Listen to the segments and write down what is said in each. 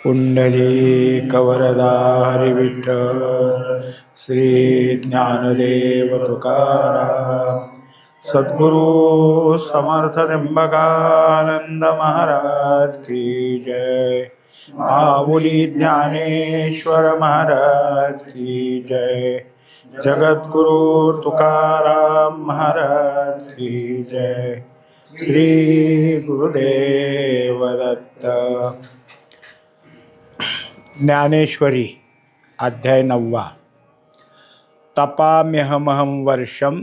पुंडलीकवरदा हरिविठ्ठल श्री ज्ञानदेव तुकाराम सद्गुरु समर्थ त्र्यंबकानंद महाराज की जय। माऊली ज्ञानेश्वर महाराज की जय। जगद्गुरु तुकाराम महाराज की जय। श्री गुरुदेव दत्त। ज्ञानेश्वरी अध्याय 9। तपाम्यहमहं वर्षं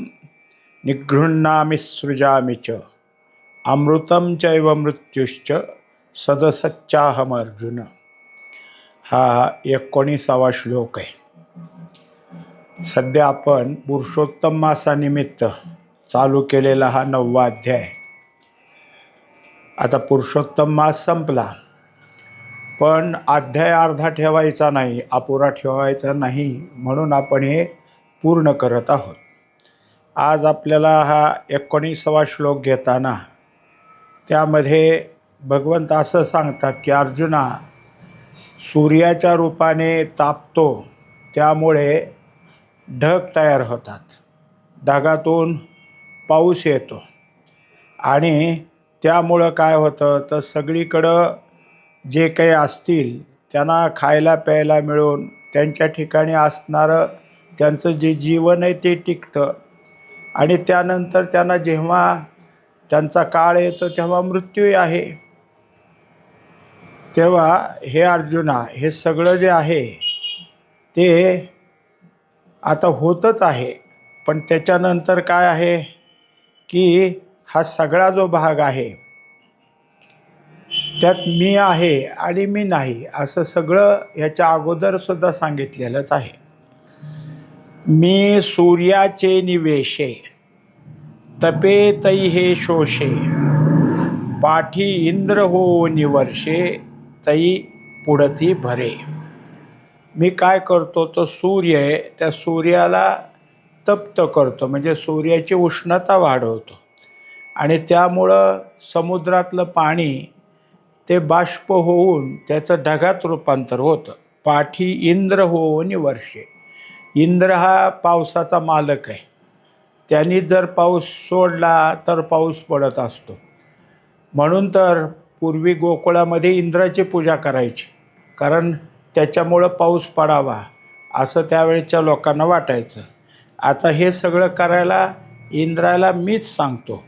निगृह्णामि सृजामि च अमृतं चैव मृत्युश्च सदसच्चाहम अर्जुन। हा 19वा श्लोक आहे। सध्या आपण पुरुषोत्तम मासानिमित्त चालू केलेला हा 9वा अध्याय। आता पुरुषोत्तम मास संपला, पण अध्याय अर्धा ठेवायचा नाही, अपुरा ठेवायचा नाही, म्हणून आपण हे पूर्ण करत आहोत। आज आपल्याला हा 19वा श्लोक घेताना त्यामध्ये भगवंत असं सांगतात की अर्जुना, सूर्याच्या रूपाने तापतो, त्यामुळे ढग तयार होतात, ढगातून पाऊस येतो आणि त्यामुळं काय होतं तर सगळीकडं जे काही असतील त्यांना खायला प्यायला मिळून त्यांच्या ठिकाणी असणारं त्यांचं जे जीवन आहे ते टिकतं आणि त्यानंतर त्यांना जेव्हा त्यांचा काळ येतो तेव्हा मृत्यू आहे। तेव्हा हे अर्जुना, हे सगळं जे आहे ते आता होतच आहे, पण त्याच्यानंतर काय आहे की हा सगळा जो भाग आहे त्यात मी आहे आणि मी नाही असं सगळं ह्याच्या अगोदर सुद्धा सांगितलेलंच आहे। मी सूर्याचे निवेशे तपे तै हे शोषे पाठी इंद्र हो निवर्षे तै पुढती भरे। मी काय करतो तो सूर्य आहे, त्या सूर्याला तप्त करतो, म्हणजे सूर्याची उष्णता वाढवतो आणि त्यामुळं समुद्रातलं पाणी ते बाष्प होऊन त्याचं ढगात रूपांतर होतं। पाठी इंद्र हो निवर्षे। इंद्र हा पावसाचा मालक आहे, त्यांनी जर पाऊस सोडला तर पाऊस पडत असतो, म्हणून तर पूर्वी गोकुळामध्ये इंद्राची पूजा करायची, कारण त्याच्यामुळं पाऊस पडावा असं त्यावेळेच्या लोकांना वाटायचं। आता हे सगळं करायला इंद्राला मीच सांगतो,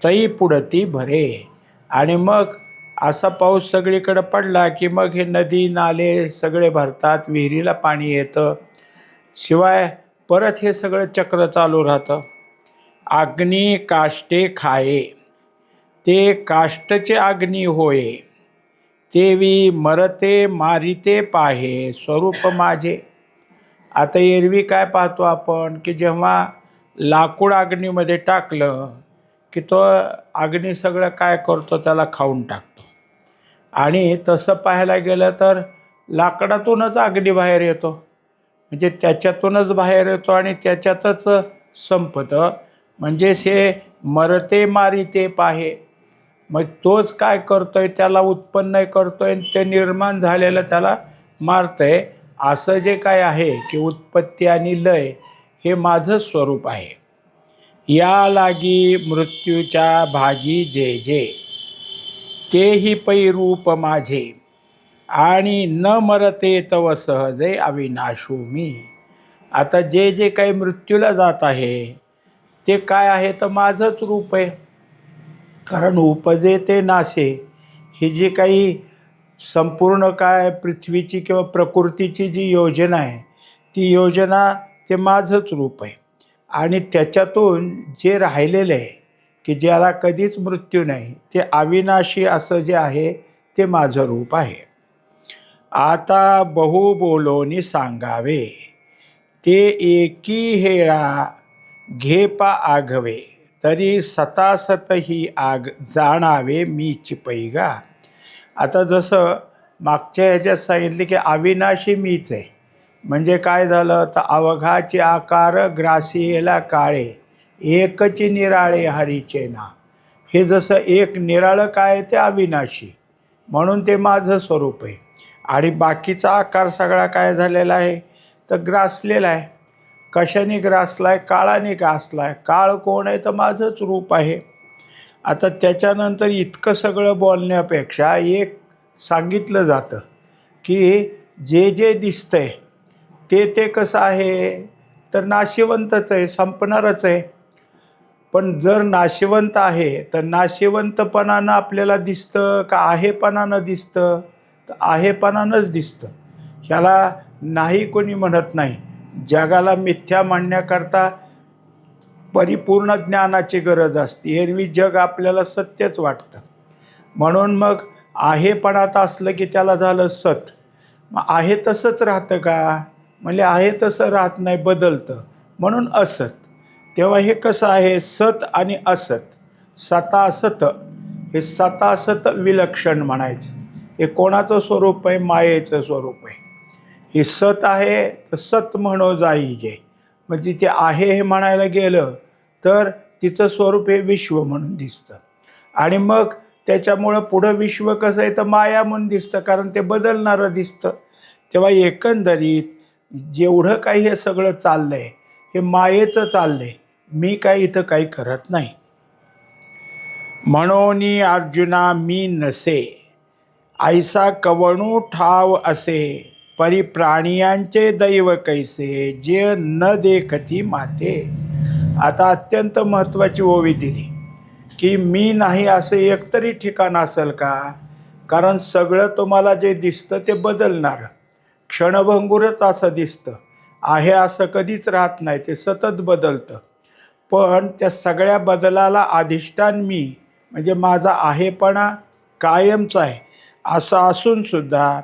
तै पुढती भरे। आणि मग असा पाऊस सगळीकडे पडला की मग हे नदी नाले सगळे भरतात, विहिरीला पाणी येतं, शिवाय परत हे सगळं चक्र चालू राहतं। अग्नी काष्टे खाये ते काष्टचे अग्नी होय, तेवी मरते मारिते पाहे स्वरूप माझे। आता एरवी काय पाहतो आपण की जेव्हा लाकूड अग्नीमध्ये टाकलं की तो अग्नी सगळं काय करतो, त्याला खाऊन टाकतो। आणि तसं पाहायला गेलं तर लाकडातूनच अग्नी बाहेर येतो, म्हणजे त्याच्यातूनच बाहेर येतो आणि त्याच्यातच संपतं, म्हणजेच हे मरते मारिते पाहे। मग तोच काय करतोय, त्याला उत्पन्न करतोय, ते निर्माण झालेलं त्याला मारतंय। असं जे काय आहे की उत्पत्ती आणि लय हे माझं स्वरूप आहे। या लागी मृत्यूच्या भागी जे जे तेही पै रूप माझे आणि न मरते तव सहजे अविनाशू मी। आता जे जे काही मृत्यूला जात आहे ते काय आहे तर माझंच रूप आहे, कारण उपजे ते नाशे ही जी काही संपूर्ण काय पृथ्वीची किंवा प्रकृतीची जी योजना आहे ती योजना ते माझंच रूप आहे। आणि त्याच्यातून जे राहिलेलं आहे की ज्याला कधीच मृत्यू नाही ते अविनाशी असं जे आहे ते माझं रूप आहे। आता बहु बोलोनी सांगावे ते एकी हेळा घेपा आघवे तरी सतासत ही आग जाणावे मीच पैगा। आता जसं मागच्या ह्याच्यात सांगितले की अविनाशी मीच आहे, म्हणजे काय झालं तर अवघाचे आकार ग्रासियेला काळे एकची निराळे हरीचे ना। हे जसं एक निराळं काय ते अविनाशी, म्हणून ते माझं स्वरूप आहे। आणि बाकीचा आकार सगळा काय झालेला आहे, तर ग्रासलेला आहे. कशाने ग्रासला आहे? काळाने ग्रासला आहे. काळ कोण आहे? तर माझंच रूप आहे. आता त्याच्यानंतर इतकं सगळं बोलण्यापेक्षा एक सांगितलं जातं की जे जे दिसतंय ते कसं आहे, तर नाशिवंतच आहे, संपणारच आहे. पण जर नाशिवंत आहे तर नाशिवंतपणानं आपल्याला दिसतं का आहेपणानं दिसतं? तर आहेपणानंच दिसतं. ह्याला नाही कोणी म्हणत नाही. जगाला मिथ्या म्हणण्याकरता परिपूर्ण ज्ञानाची गरज असते. एरवी जग आपल्याला सत्यच वाटतं. म्हणून मग आहेपणात असलं की त्याला झालं सत. मग आहे तसंच राहतं का? म्हणजे आहे तसं राहत नाही, बदलतं, म्हणून असत. तेव्हा हे कसं आहे, सत आणि असत, सतासत, हे सतासत विलक्षण म्हणायचं. हे कोणाचं स्वरूप आहे? मायेचं स्वरूप आहे. हे सत आहे तर सत म्हणो जाईजे, म्हणजे ते आहे हे म्हणायला गेलं तर तिचं स्वरूप हे विश्व म्हणून दिसतं. आणि मग त्याच्यामुळं पुढं विश्व कसं आहे, तर माया म्हणून दिसतं, कारण ते बदलणारं दिसतं. तेव्हा एकंदरीत जेवढं काही हे सगळं चाललं आहे हे मायेचं चाललं आहे. मी काही इथं काही करत नाही. म्हणून अर्जुना मी नसे, ऐसा कवणू ठाव असे, परी प्राणियांचे दैव कैसे, जे न देखती माते. आता अत्यंत महत्त्वाची ओवी दिली की मी नाही असं एकतरी ठिकाण असेल का? कारण सगळं तुम्हाला जे दिसतं ते बदलणार, क्षणभंगुरच असं दिसतं. आहे असं कधीच राहत नाही, ते सतत बदलतं. पण त्या सगळ्या बदलाला अधिष्ठान मी, म्हणजे माझा आहेपणा कायमचा आहे. असं असूनसुद्धा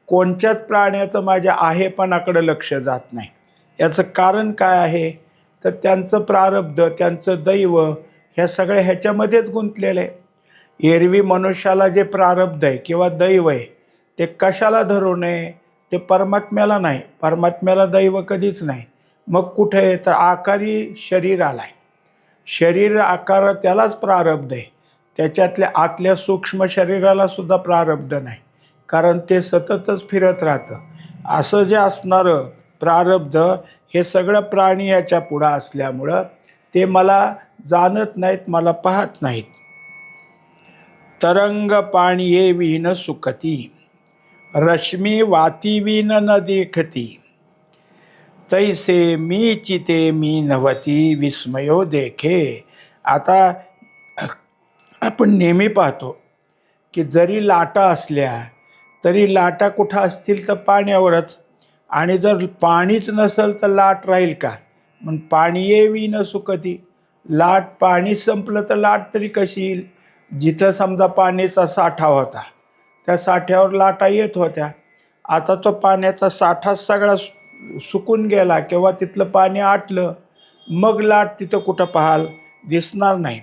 कोणत्याच प्राण्याचं माझ्या आहेपणाकडे लक्ष जात नाही. याचं कारण काय आहे, तर त्यांचं प्रारब्ध, त्यांचं दैव, ह्या सगळ्या ह्याच्यामध्येच गुंतलेलं आहे. एरवी मनुष्याला जे प्रारब्ध आहे किंवा दैव आहे ते कशाला धरू नये? ते परमात्म्याला नाही. परमात्म्याला दैव कधीच नाही. मग कुठे आहे, तर आकारी शरीराला आहे. शरीर आकार त्यालाच प्रारब्ध आहे. त्याच्यातल्या आतल्या सूक्ष्म शरीराला सुद्धा प्रारब्ध नाही, कारण ते सततच फिरत राहतं. असं जे असणारं प्रारब्ध हे सगळं प्राणी याच्या पुढं असल्यामुळं ते मला जाणत नाहीत, मला पाहत नाहीत. तरंग पाणिये विन सुखती, रश्मी वाती विन न देखती, तैसे मी चिते मी नवती, विस्मयो देखे. आता आपण नेहमी पाहतो की जरी लाटा असल्या तरी लाटा कुठं असतील तर पाण्यावरच, आणि जर पाणीच नसेल तर लाट राहील का? मग पाणी येवी न सुकती, लाट, पाणी संपलं तर लाट तरी कशी येईल? जिथं समजा पाण्याचा साठा होता त्या साठ्यावर लाटा येत होत्या. आता तो पाण्याचा साठा सगळा सुकून गेला किंवा तिथलं पाणी आटलं, मग लाट तिथं कुठं पाहाल? दिसणार नाही.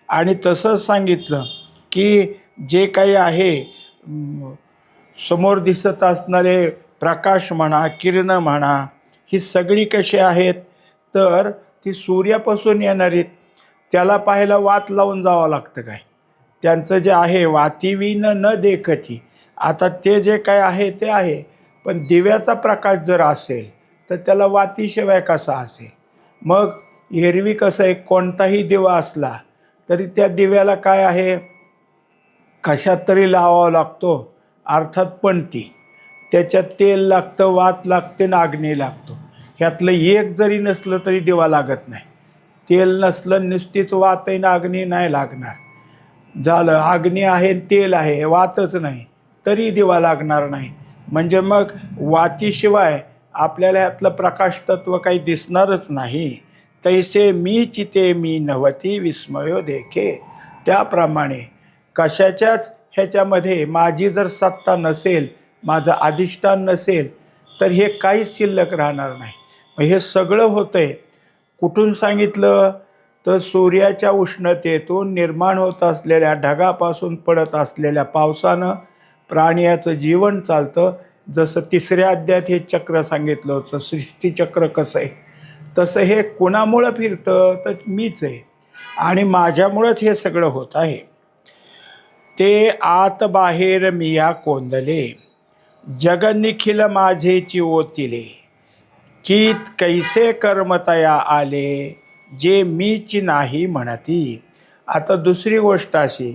आणि तसंच सांगितलं की जे काही आहे समोर दिसत असणारे प्रकाश म्हणा, किरणं म्हणा, ही सगळी कशी आहेत, तर ती सूर्यापासून येणारी. त्याला पाहायला वात लावून जावं लागतं काय? त्यांचं जे आहे वातीविन न देखती, आता ते जे काय आहे ते आहे, पण दिव्याचा प्रकाश जर असेल तर त्याला वातीशिवाय कसा असेल? मग एरवी कसं आहे, कोणताही दिवा असला तरी त्या दिव्याला काय आहे, कशात तरी लावावा लागतो, अर्थात पणती. त्याच्यात तेल लागतं, वात लागते, अग्नी लागतो. ह्यातलं एक जरी नसलं तरी दिवा लागत नाही. तेल नसलं, नुसतीच वात आहे ना, अग्नी नाही लागणार. झालं, अग्नी आहे, तेल आहे, वातच नाही, तरी दिवा लागणार नाही. म्हणजे मग वातीशिवाय आपल्याला ह्यातलं प्रकाश तत्व काही दिसणारच नाही. तैसे मी चिते मी नवती, विस्मयो देखे. त्याप्रमाणे कशाच्याच ह्याच्यामध्ये माझी जर सत्ता नसेल, माझं अधिष्ठान नसेल, तर हे काहीच शिल्लक राहणार नाही. मग हे सगळं होतंय कुठून सांगितलं, तर सूर्याच्या उष्णतेतून निर्माण होत असलेल्या ढगापासून पडत असलेल्या पावसानं प्राण्याचं जीवन चालतं. जसं तिसऱ्या अध्यायात हे चक्र सांगितलं होतं, सृष्टीचक्र कसं आहे, तसं हे कोणामुळं फिरतं, तर मीच आहे, आणि माझ्यामुळंच हे सगळं होत आहे. ते आत बाहेर मिया कोंदले, जग निखिल माझेची ओतिले, कीत कैसे कर्म तया आले, जे मीच नाही म्हणती. आता दुसरी गोष्ट अशी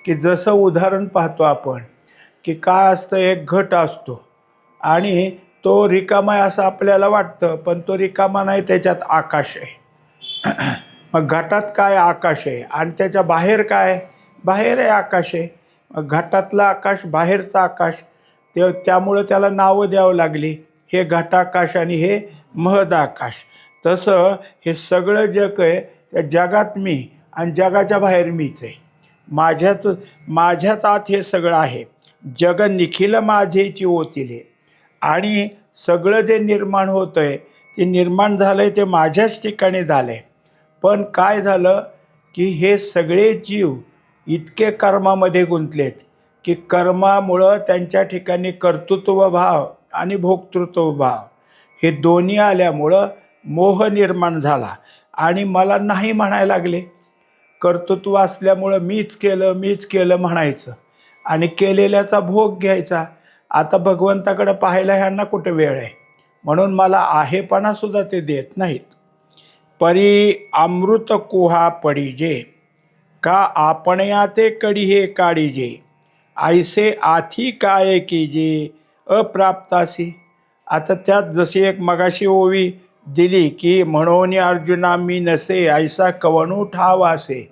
की जसं उदाहरण पाहतो आपण की काय असतं, एक घट असतो आणि तो रिकामा आहे असं आपल्याला वाटतं, पण तो रिकामा नाही, त्याच्यात आकाश आहे. मग घटात काय, आकाश आहे, आणि त्याच्या बाहेर काय, बाहेर आहे आकाश आहे. मग घटातलं आकाश, बाहेरचं आकाश, त्यामुळं त्याला नावं द्यावं लागली, हे घटाकाश आणि हे महदाकाश. तसं हे सगळं जग आहे, त्या जगात मी आणि जगाच्या बाहेर मीच आहे. माझ्याच आत हे सगळं आहे. जग निखिल माझेची ओतिले, आणि सगळं जे निर्माण होतं आहे ते निर्माण झालं आहे ते माझ्याच ठिकाणी झालं आहे. पण काय झालं की हे सगळे जीव इतके कर्मामध्ये गुंतलेत की कर्मामुळं त्यांच्या ठिकाणी कर्तृत्व भाव आणि भोक्तृत्व भाव हे दोन्ही आल्यामुळं मोह निर्माण झाला आणि मला नाही म्हणायला लागले. कर्तृत्व असल्यामुळं मीच केलं म्हणायचं आणि केलेल्याचा भोग घ्यायचा. आता भगवंताकडे पाहायला ह्यांना कुठे वेळ आहे, म्हणून मला आहेपणासुद्धा ते देत नाहीत. परी अमृत कुहा पडीजे, का आपणया ते कढिये काढीजे, ऐसे आथी काय कीजे अप्राप्तासी. आता त्यात जशी एक मगाशी ओवी दिली की म्हणून अर्जुना मी नसे ऐसा कवणू ठावासे,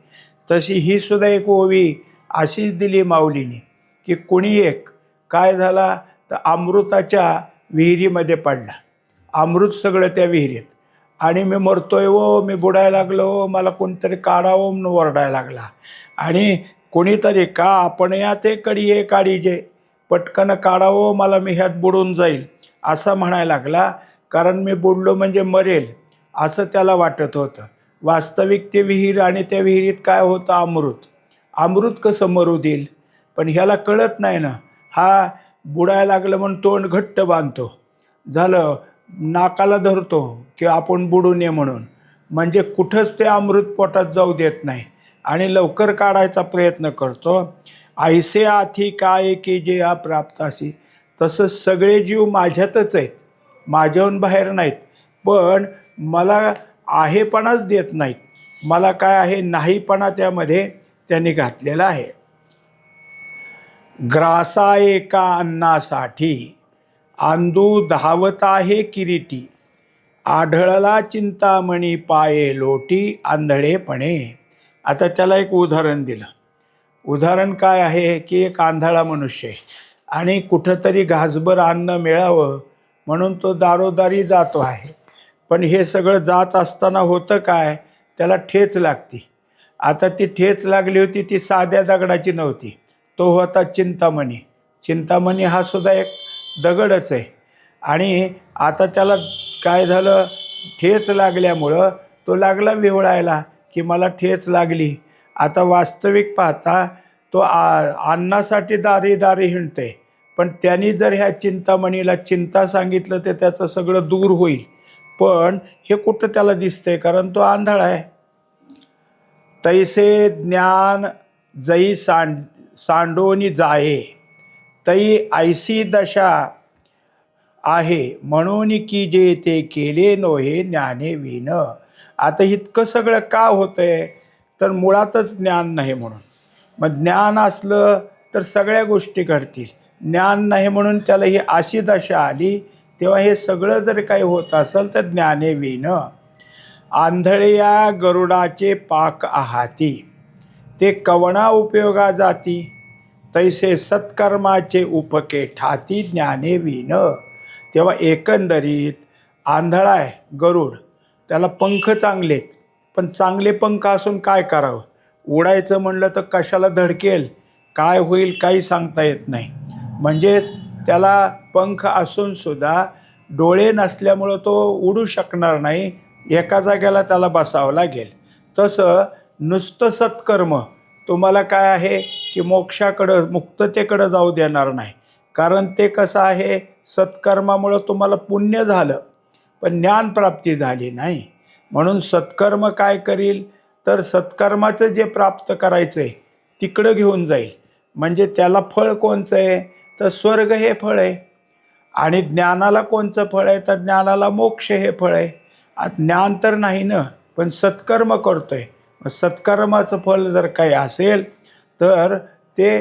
तशी ही सुद्धा एक ओवी अशीच दिली माऊलीने की कुणी एक काय झाला तर अमृताच्या विहिरीमध्ये पडला, अमृत सगळं त्या विहिरीत, आणि मी मरतोय मी बुडायला लागलो, मला कोणतरी काढावं म्हणून ओरडायला लागला. आणि कोणीतरी का आपण या ते कढिये काढीजे, पटकन काढावं मला, मी ह्यात बुडून जाईल असं म्हणायला लागला. कारण मी बुडलो म्हणजे मरेल असं त्याला वाटत होतं. वास्तविक ते विहीर आणि त्या विहिरीत काय होतं, अमृत. अमृत कसं मरू देईल, पण ह्याला कळत नाही ना. हा बुडायला लागलं म्हणून तोंड घट्ट बांधतो, झालं नाकाला धरतो की आपण बुडू नये म्हणून, म्हणजे कुठंच ते अमृत पोटात जाऊ देत नाही आणि लवकर काढायचा प्रयत्न करतो. ऐसे आथी काय की जे अप्राप्तासी, तसं सगळे जीव माझ्यातच आहेत, माझ्याहून बाहेर नाहीत, पण मला आहेपणाच देत नाहीत. मला काय आहे, नाहीपणा त्यामध्ये त्यांनी घातलेला आहे. ग्रासा एका अन्नासाठी, आंदू धावत आहे किरीटी, आढळला चिंतामणी पाये लोटी आंधळेपणे. आता त्याला एक उदाहरण दिलं. उदाहरण काय आहे की एक आंधळा मनुष्य आहे आणि कुठंतरी घासभर अन्न मिळावं म्हणून तो दारोदारी जातो आहे. पण हे सगळं जात असताना होतं काय, त्याला ठेच लागती. आता ती ठेच लागली होती ती साध्या दगडाची नव्हती, तो होता चिंतामणी. चिंतामणी हा सुद्धा एक दगडच आहे. आणि आता त्याला काय झालं, ठेच लागल्यामुळं तो लागला विवळायला की मला ठेच लागली. आता वास्तविक पाहता तो अन्नासाठी दारी दारी हिंडते, पण त्यांनी जर ह्या चिंतामणीला चिंता सांगितलं तर त्याचं सगळं दूर होईल. पण हे कुठं त्याला दिसतंय, कारण तो आंधळा आहे. तैसे ज्ञान जई सांडोनी जाये, तई ऐसी दशा आहे, म्हणून की जे ते केले नोहे ज्ञाने विन. आता इतकं सगळं का होतंय, तर मुळातच ज्ञान नाही म्हणून. मग ज्ञान असलं तर सगळ्या गोष्टी घडतील. ज्ञान नाही म्हणून त्याला ही अशी दशा आली, तेव्हा हे सगळं जर काही होत असेल तर ज्ञाने विन. आंधळ्या गरुडाचे पाक आहाती, ते कवणा उपयोगा जाती, तैसे सत्कर्माचे उपके ठाती ज्ञाने विन. तेव्हा एकंदरीत आंधळा आहे गरुड, त्याला पंख चांगलेत, पण चांगले पंख असून काय करावं, उडायचं म्हणलं तर कशाला धडकेल, काय होईल काही सांगता येत नाही. म्हणजेच त्याला पंख असूनसुद्धा डोळे नसल्यामुळं तो उडू शकणार नाही, एका जागेला त्याला बसावं लागेल. तसं नुसतं सत्कर्म तुम्हाला काय आहे की मोक्षाकडं, मुक्ततेकडं जाऊ देणार नाही. कारण ते कसं आहे, सत्कर्मामुळं तुम्हाला पुण्य झालं पण ज्ञानप्राप्ती झाली नाही. म्हणून सत्कर्म काय करील, तर सत्कर्माचं जे प्राप्त करायचं आहे तिकडं घेऊन जाईल. म्हणजे त्याला फळ कोणचं आहे, तर स्वर्ग हे फळ आहे. आणि ज्ञानाला कोणचं फळ आहे तर ज्ञानाला मोक्ष हे फळ आहे. ज्ञान तर नाही ना, पण सत्कर्म करतोय. सत्कर्माचं फळ जर काही असेल तर ते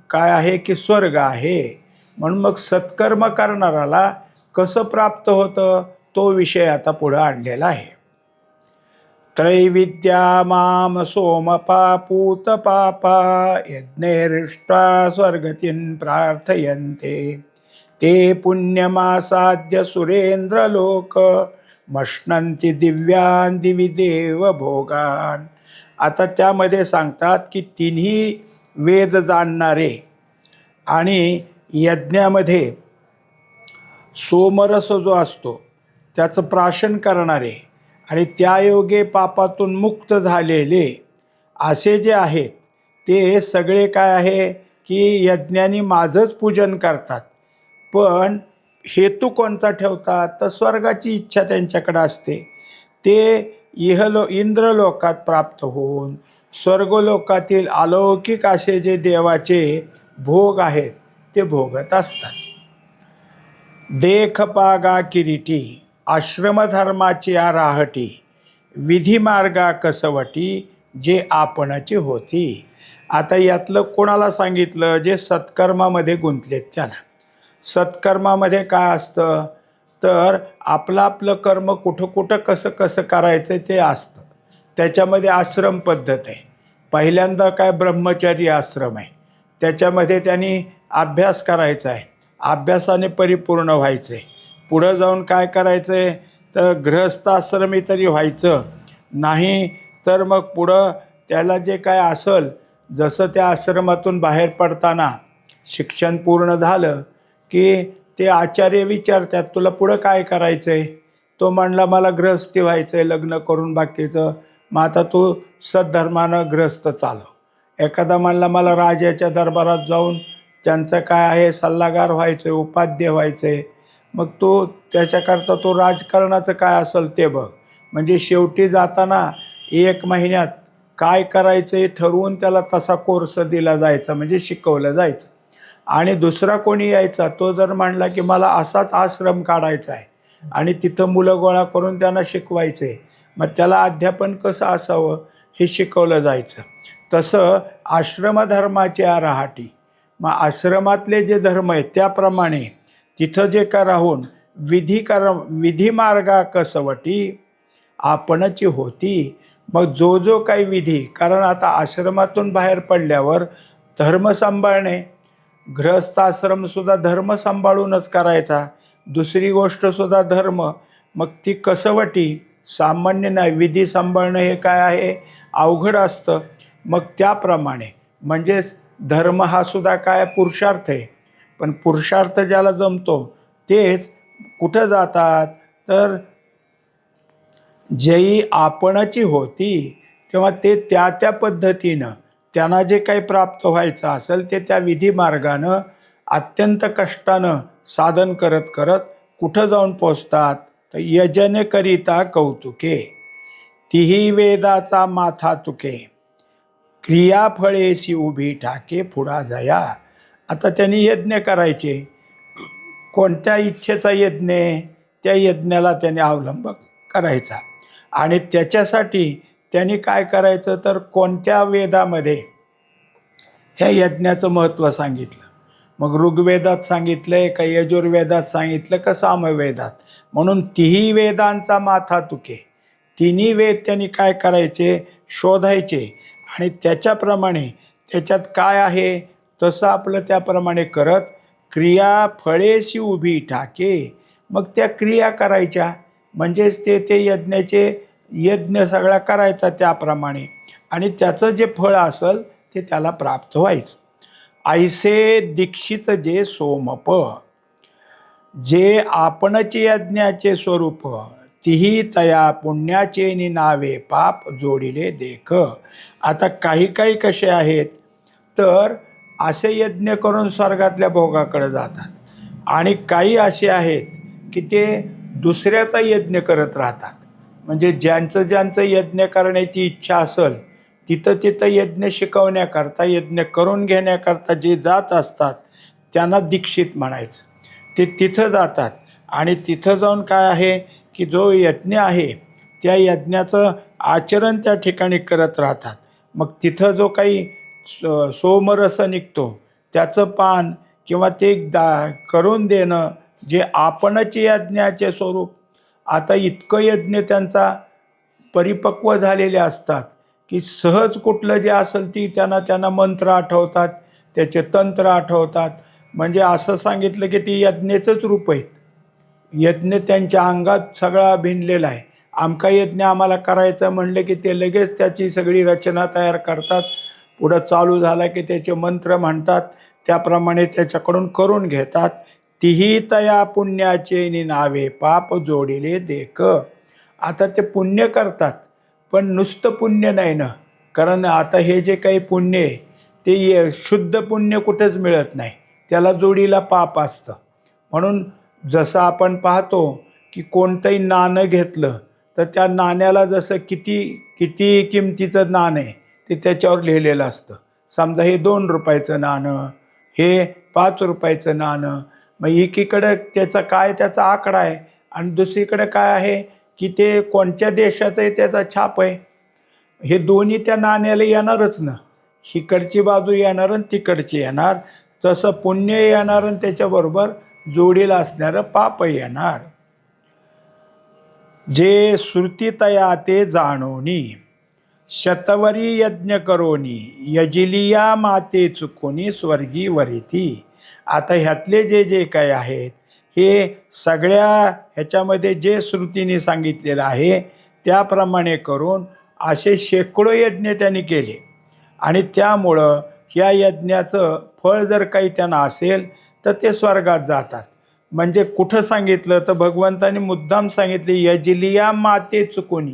काय आहे की स्वर्ग आहे. म्हणून मग सत्कर्म करणाऱ्याला कसं प्राप्त होतं तो विषय आता पुढं आणलेला आहे. त्रैविद्या माम सोमपापूत पापा यज्ञैरिष्टा स्वर्गतीन प्रार्थयन्ते ते पुण्यमासाद्य सुरेंद्रलोक मश्नन्ति दिव्यान दिवि देव भोगान. आता त्यामध्ये सांगतात की तिन्ही वेद जाणणारे आणि यज्ञामध्ये सोमरस जो असतो त्याचं प्राशन करणारे आणि त्यायोगे पापातून मुक्त झालेले असे जे आहेत ते सगळे काय आहे की यज्ञानी माझंच पूजन करतात. पण हेतू कोणता ठेवतात तर स्वर्गाची इच्छा त्यांच्याकडे असते. ते इंद्रलोकात प्राप्त होऊन स्वर्गलोकातील अलौकिक असे जे देवाचे भोग आहेत ते भोगत असतात. देख पागा किरीटी आश्रमधर्माची राहटी विधिमार्गा कसवटी जे आपणाची होती. आता यातलं कोणाला सांगितलं जे सत्कर्मामध्ये गुंतलेत त्यांना. सत्कर्मामध्ये काय असतं तर आपलं आपलं कर्म कुठं कुठं कसं कसं करायचं ते असतं. त्याच्यामध्ये आश्रम पद्धत आहे. पहिल्यांदा काय ब्रह्मचर्य आश्रम आहे, त्याच्यामध्ये त्यांनी अभ्यास करायचा आहे, अभ्यासाने परिपूर्ण व्हायचं आहे. पुढं जाऊन काय करायचं आहे तर गृहस्थाश्रमी तरी व्हायचं नाही तर मग पुढं त्याला जे काय असेल जसं त्या आश्रमातून बाहेर पडताना शिक्षण पूर्ण झालं की ते आचार्य विचारतात तुला पुढं काय करायचं आहे. तो म्हणला मला गृहस्थी व्हायचं आहे लग्न करून बाकीचं. मग आता तू सद्धर्मानं गृहस्थ चालव. एखादा म्हणला मला राजाच्या दरबारात जाऊन त्यांचं काय आहे सल्लागार व्हायचं आहे उपाध्य व्हायचं आहे. मग तो त्याच्याकरता तो राजकारणाचं काय असेल ते बघ. म्हणजे शेवटी जाताना 1 महिन्यात काय करायचं हे ठरवून त्याला तसा कोर्स दिला जायचा म्हणजे शिकवलं जायचं. आणि दुसरा कोणी यायचा तो जर म्हणला की मला असाच आश्रम काढायचा आहे आणि तिथं मुलं गोळा करून त्यांना शिकवायचे, मग त्याला अध्यापन कसं असावं हे शिकवलं जायचं. तसं आश्रमधर्माची राहटी मग आश्रमातले जे धर्म आहेत त्याप्रमाणे तिथं जे का राहून विधिमार्गा कसवटी आपणची होती. मग जो जो काही विधी कारण आता आश्रमातून बाहेर पडल्यावर धर्म सांभाळणे गृहस्थाश्रमसुद्धा धर्म सांभाळूनच करायचा. दुसरी गोष्टसुद्धा धर्म मग ती कसवटी सामान्य नाही. विधी सांभाळणं हे काय आहे अवघड असतं. मग त्याप्रमाणे म्हणजेच धर्म हा सुद्धा काय पुरुषार्थ आहे. पण पुरुषार्थ ज्याला जमतो तेच कुठं जातात तर जयी आपणची होती तेव्हा ते त्या त्या पद्धतीनं त्यांना जे काही प्राप्त व्हायचं असेल ते त्या विधिमार्गानं अत्यंत कष्टानं साधन करत करत कुठं जाऊन पोचतात तर यजनकरिता कौतुके तिही वेदाचा माथा तुके क्रियाफळेशी उभी ठाके पुढा जया. आता त्यांनी यज्ञ करायचे. कोणत्या इच्छेचा यज्ञ त्या यज्ञाला त्याने अवलंब करायचा आणि त्याच्यासाठी त्यांनी काय करायचं तर कोणत्या वेदामध्ये ह्या यज्ञाचं महत्त्व सांगितलं. मग ऋग्वेदात सांगितलंय का यजुर्वेदात सांगितलं का सामवेदात. म्हणून तिही वेदांचा माथा तुके तिन्ही वेद त्यांनी काय करायचे शोधायचे आणि त्याच्याप्रमाणे त्याच्यात काय आहे तसं आपलं त्याप्रमाणे करत क्रिया फळेशी उभी ठाके. मग त्या क्रिया करायच्या म्हणजेच ते यज्ञ सगळा करायचा त्याप्रमाणे आणि त्याचं जे फळ असेल ते त्याला प्राप्त व्हायचं. ऐसे दीक्षित जे सोमप जे आपणचे यज्ञाचे स्वरूप तिही तया पुण्याचे नावे पाप जोडिले देख. आता काही काही कसे आहेत तर असे यज्ञ करून स्वर्गातल्या भोगाकडे जातात आणि काही असे आहेत की ते दुसऱ्याचा यज्ञ करत राहतात. म्हणजे ज्यांचं यज्ञ करण्याची इच्छा असेल तिथं यज्ञ शिकवण्याकरता यज्ञ करून घेण्याकरता जे जात असतात त्यांना दीक्षित म्हणायचं. ते तिथं जातात आणि तिथं जाऊन काय आहे की जो यज्ञ आहे त्या यज्ञाचं आचरण त्या ठिकाणी करत राहतात. मग तिथं जो काही सोमरस निघतो त्याचं पान किंवा ते करून देणं जे आपणच यज्ञाचे स्वरूप. आता इतकं यज्ञ त्यांचा परिपक्व झालेले असतात की सहज कुठलं जे असेल ती त्यांना मंत्र आठवतात, त्याचे तंत्र आठवतात. म्हणजे असं सांगितलं की ती यज्ञेचंच रूप आहेत. यज्ञ त्यांच्या अंगात सगळा भिनलेला आहे. आमका यज्ञ आम्हाला करायचं म्हणलं की ते लगेच त्याची सगळी रचना तयार करतात. पुढं चालू झाला की त्याचे मंत्र म्हणतात, त्याप्रमाणे त्याच्याकडून करून घेतात. तिही तया पुण्याचे नावे पाप जोडिले देख. आता ते पुण्य करतात पण नुसतं पुण्य नाही ना, कारण आता हे जे काही पुण्य आहे ते शुद्ध पुण्य कुठंच मिळत नाही, त्याला जोडीला पाप असतं. म्हणून जसं आपण पाहतो की कोणतंही नाणं घेतलं तर त्या नाण्याला जसं किती किती किमतीचं नाणं आहे ते त्याच्यावर लिहिलेलं असतं. समजा हे 2 रुपयाचं नाणं, हे 5 रुपयाचं नाणं. मग एकीकडं त्याचा आकडा आहे आणि दुसरीकडे काय आहे की ते कोणत्या देशाचं आहे त्याचा छाप आहे. हे दोन्ही त्या नाण्याला येणारच ना, इकडची बाजू येणार आणि तिकडची येणार. तसं पुण्य येणार आणि त्याच्याबरोबर जोडीला असणारं पाप येणार. जे श्रुतीतया ते जाणोनी शतवरी यज्ञ करोनी यजिलिया माते चुकोनी स्वर्गी वरिती. आता ह्यातले जे जे काय आहेत हे सगळ्या ह्याच्यामध्ये जे श्रुतीने सांगितलेलं आहे त्याप्रमाणे करून असे शेकडो यज्ञ त्यांनी केले आणि त्यामुळं या यज्ञाचं फळ जर काही त्यांना असेल तर ते स्वर्गात जातात. म्हणजे कुठं सांगितलं तर भगवंतानी मुद्दाम सांगितले यजिलिया माते चुकोनी.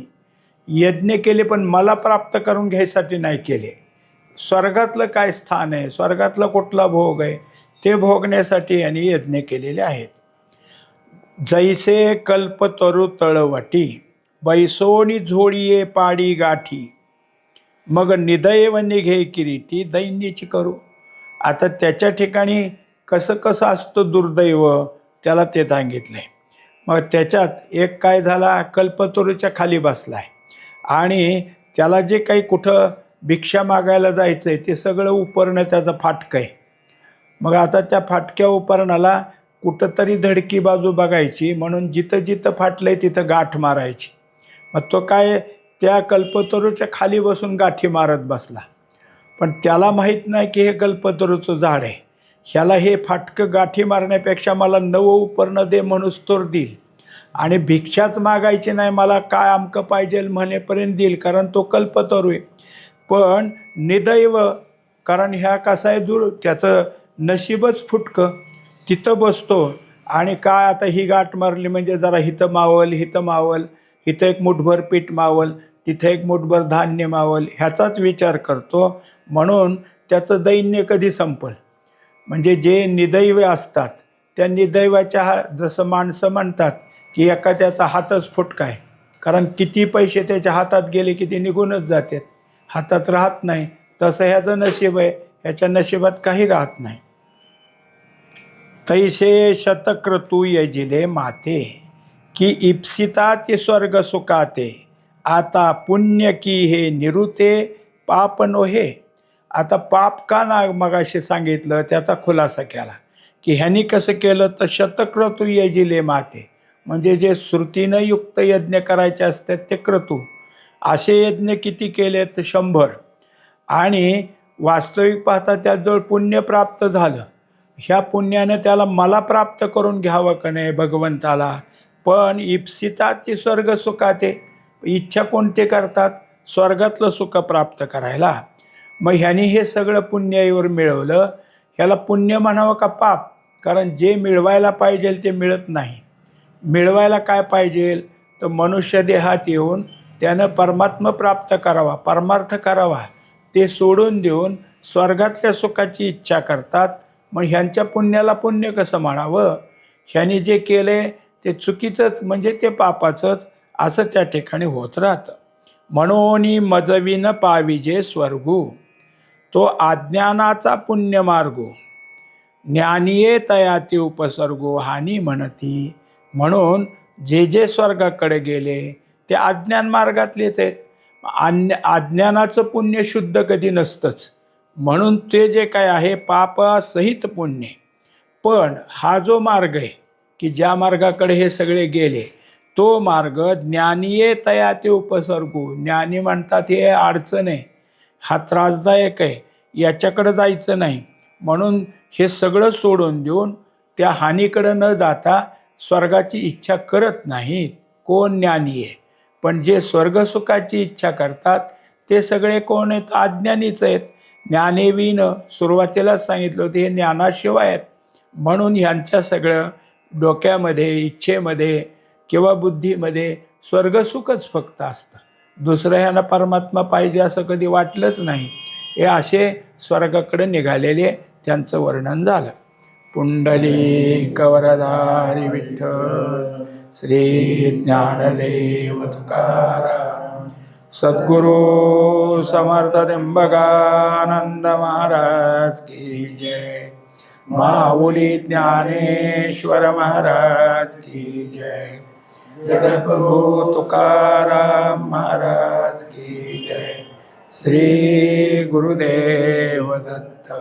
यज्ञ केले पण मला प्राप्त करून घ्यायसाठी नाही केले. स्वर्गातलं काय स्थान आहे, स्वर्गातला कुठला भोग आहे ते भोगण्यासाठी यांनी यज्ञ केलेले आहेत. जैसे कल्पतरू तळवटी बैसोनी झोळीये पाडी गाठी मग निदैव निघे किरीटी दैन्याची करू. आता त्याच्या ठिकाणी कसं कसं असतं दुर्दैव त्याला ते सांगितलंय. मग त्याच्यात एक काय झाला, कल्पतरूच्या खाली बसलाय आणि त्याला जे काही कुठं भिक्षा मागायला जायचं आहे ते सगळं उपरणं त्याचं फाटकं आहे. मग आता त्या फाटक्या उपरणाला कुठंतरी धडकी बाजू बघायची म्हणून जिथं जिथं फाटलंय तिथं गाठ मारायची. मग तो काय त्या कल्पतरूच्या खाली बसून गाठी मारत बसला. पण त्याला माहीत नाही की हे कल्पतरूचं झाड आहे. ह्याला हे फाटकं गाठी मारण्यापेक्षा मला नवं उपरणं दे म्हणूच तर देईल आणि भिक्षाच मागायची नाही, मला काय अमकं पाहिजे म्हणेपर्यंत देईल, कारण तो कल्पतरू आहे. पण निदैव, कारण ह्या कसा आहे त्याचं नशीबच फुटकं. तिथं बसतो आणि काय आता ही गाठ मारली म्हणजे जरा हिथं मावल, हिथं मावल, इथं एक मुठभर पीठ मावल, तिथं एक मुठभर धान्य मावल, ह्याचाच विचार करतो. म्हणून त्याचं दैन्य कधी संपल. म्हणजे जे निदैव असतात त्या निदैवाच्या जसं माणसं म्हणतात की एखाद्याचा हातच फुटका आहे, कारण किती पैसे त्याच्या हातात गेले की ते निघूनच जातात, हातात राहत नाही. तसं ह्याचं नशीब आहे, ह्याच्या नशिबात काही राहत नाही. तैसे शतक्रतू यजिले माते की इप्सिता ते स्वर्ग सुखाते आता पुण्य की हे निरुते पाप नोहे. आता पाप का ना मगाशी सांगितलं त्याचा खुलासा केला की ह्यांनी कसं केलं तर शतक्रतू यजिले माते, म्हणजे जे श्रुतीनं युक्त यज्ञ करायचे असतात ते क्रतू. असे यज्ञ किती केले तर 100. आणि वास्तविक पाहता त्याजवळ पुण्य प्राप्त झालं. ह्या पुण्यानं त्याला मला प्राप्त करून घ्यावं का नाही भगवंताला. पण इप्सिता ती स्वर्ग सुखाते, इच्छा कोणते करतात स्वर्गातलं सुख प्राप्त करायला. मग ह्यानी हे सगळं पुण्याईवर मिळवलं. ह्याला पुण्य म्हणावं का पाप, कारण जे मिळवायला पाहिजे ते मिळत नाही. मिळवायला काय पाहिजे तर मनुष्य देहात येऊन त्यानं परमात्मा प्राप्त करावा, परमार्थ करावा, ते सोडून देऊन स्वर्गातल्या सुखाची इच्छा करतात. मग ह्यांच्या पुण्याला पुण्य कसं म्हणावं. ह्यांनी जे केले ते चुकीचंच, म्हणजे ते पापाचंच असं त्या ठिकाणी होत राहतं. म्हणून मजविन पाविजे स्वर्गू तो अज्ञानाचा पुण्यमार्गो. ज्ञानिये तयाती उपसर्गो हानी म्हणती. म्हणून जे जे स्वर्गाकडे गेले ते अज्ञान मार्गातलेच आहेत. अज्ञानाचं पुण्य शुद्ध कधी नसतंच, म्हणून ते जे काय आहे पापासहित पुण्य. पण हा जो मार्ग आहे की ज्या मार्गाकडे हे सगळे गेले, तो मार्ग ज्ञानीये तया ते उपसर्गो. ज्ञानी म्हणतात हे अडचण आहे, हा त्रासदायक आहे, याच्याकडं जायचं नाही. म्हणून हे सगळं सोडून देऊन त्या हानीकडं न जाता स्वर्गाची इच्छा करत नाहीत. कोण? ज्ञानी आहे. पण जे स्वर्गसुखाची इच्छा करतात ते सगळे कोण आहेत? अज्ञानीच आहेत. ज्ञानेविन सुरुवातीलाच सांगितलं होतं हे ज्ञानाशिवाय आहेत. म्हणून ह्यांच्या सगळं डोक्यामध्ये, इच्छेमध्ये किंवा बुद्धीमध्ये स्वर्गसुखच फक्त असतं. दुसरं ह्यांना परमात्मा पाहिजे असं कधी वाटलंच नाही. हे असे स्वर्गाकडे निघालेले त्यांचं वर्णन झालं. पुंडलिक वरदारी विठ्ठल श्री ज्ञानदेव तुकाराम. सद्गुरु समर्थ त्र्यंबकानंद महाराज की जय. माऊली ज्ञानेश्वर महाराज की जय. जय प्रभु तुकाराम महाराज की जय. श्री गुरुदेव दत्त.